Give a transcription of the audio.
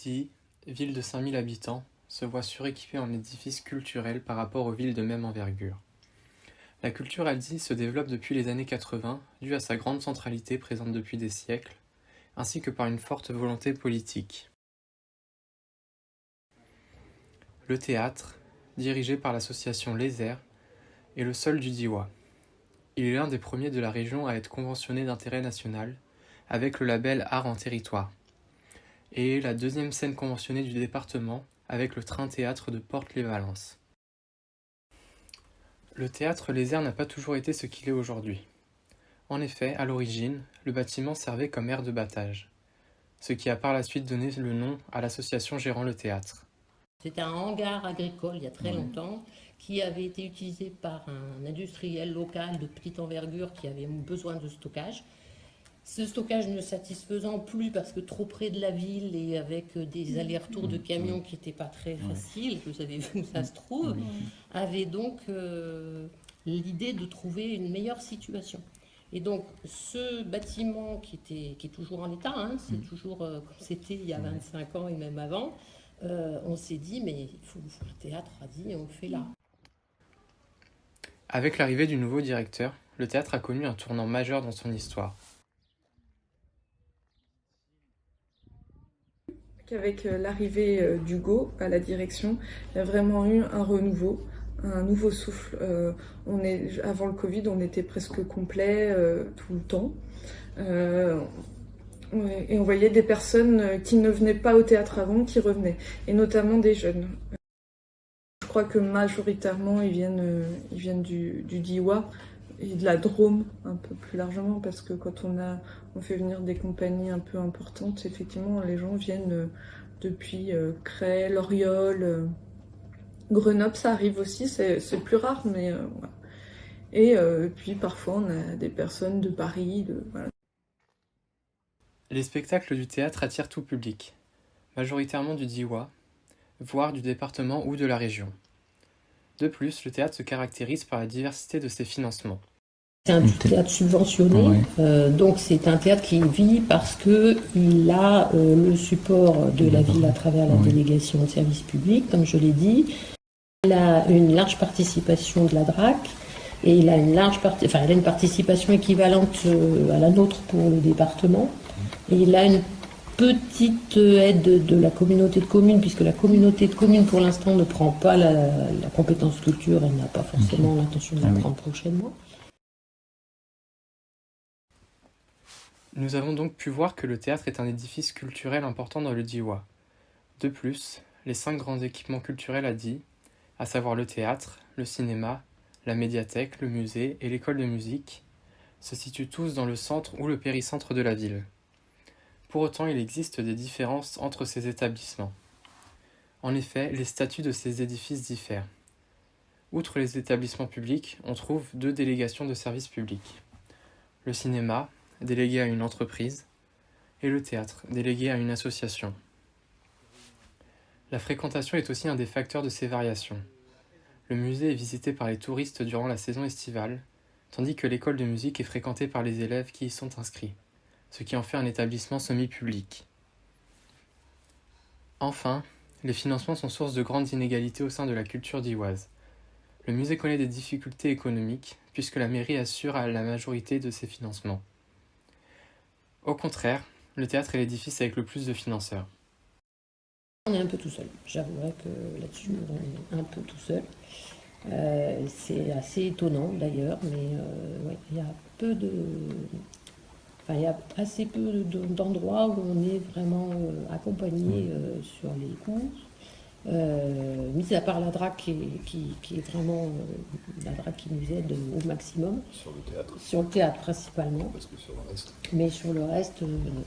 Die, ville de 5000 habitants, se voit suréquipée en édifices culturels par rapport aux villes de même envergure. La culture à Die se développe depuis les années 80, due à sa grande centralité présente depuis des siècles, ainsi que par une forte volonté politique. Le théâtre, dirigé par l'association Les Airs, est le seul du Diois. Il est l'un des premiers de la région à être conventionné d'intérêt national, avec le label Art en territoire, et la deuxième scène conventionnée du département, avec le Train-Théâtre de Porte-les-Valences. Le théâtre Les Airs n'a pas toujours été ce qu'il est aujourd'hui. En effet, à l'origine, le bâtiment servait comme aire de battage, ce qui a par la suite donné le nom à l'association gérant le théâtre. C'était un hangar agricole il y a très longtemps qui avait été utilisé par un industriel local de petite envergure qui avait besoin de stockage. Ce stockage ne satisfaisant plus parce que trop près de la ville et avec des allers-retours de camions qui n'étaient pas très faciles, vous savez où ça se trouve, avait donc l'idée de trouver une meilleure situation. Et donc ce bâtiment qui est toujours en état, hein, c'est toujours comme c'était il y a 25 ans et même avant, on s'est dit mais il faut le théâtre a dit on le fait là. Avec l'arrivée du nouveau directeur, le théâtre a connu un tournant majeur dans son histoire. Avec l'arrivée d'Hugo à la direction, il y a vraiment eu un renouveau, un nouveau souffle. Avant le Covid, on était presque complet tout le temps. Et on voyait des personnes qui ne venaient pas au théâtre avant, qui revenaient, et notamment des jeunes. Je crois que majoritairement, ils viennent du Diois et de la Drôme, un peu plus largement, parce que quand on fait venir des compagnies un peu importantes, effectivement, les gens viennent depuis Creil, Loriol, Grenoble, ça arrive aussi, c'est plus rare, mais voilà. Et puis parfois, on a des personnes de Paris, voilà. Les spectacles du théâtre attirent tout public, majoritairement du Diois, voire du département ou de la région. De plus, le théâtre se caractérise par la diversité de ses financements. C'est un théâtre subventionné, donc c'est un théâtre qui vit parce qu'il a le support de la ville à travers la délégation de service public, comme je l'ai dit. Il a une large participation de la DRAC et il a une participation équivalente à la nôtre pour le département. Et il a une petite aide de la communauté de communes, puisque la communauté de communes pour l'instant ne prend pas la compétence culture, elle n'a pas forcément l'intention de la prendre prochainement. Nous avons donc pu voir que le théâtre est un édifice culturel important dans le Diois. De plus, les 5 grands équipements culturels à Die, à savoir le théâtre, le cinéma, la médiathèque, le musée et l'école de musique, se situent tous dans le centre ou le péricentre de la ville. Pour autant, il existe des différences entre ces établissements. En effet, les statuts de ces édifices diffèrent. Outre les établissements publics, on trouve 2 délégations de services publics. Le cinéma, délégué à une entreprise, et le théâtre, délégué à une association. La fréquentation est aussi un des facteurs de ces variations. Le musée est visité par les touristes durant la saison estivale, tandis que l'école de musique est fréquentée par les élèves qui y sont inscrits, ce qui en fait un établissement semi-public. Enfin, les financements sont source de grandes inégalités au sein de la culture dioise. Le musée connaît des difficultés économiques, puisque la mairie assure à la majorité de ses financements. Au contraire, le théâtre est l'édifice avec le plus de financeurs. On est un peu tout seul, j'avouerai que là-dessus on est un peu tout seul. C'est assez étonnant d'ailleurs, mais il y a il y a assez peu d'endroits où on est vraiment accompagné sur les cours. Mis à part la DRAC qui est vraiment la DRAC qui nous aide au maximum. Sur le théâtre. Sur le théâtre principalement. Parce que sur le reste. Mais sur le reste, non.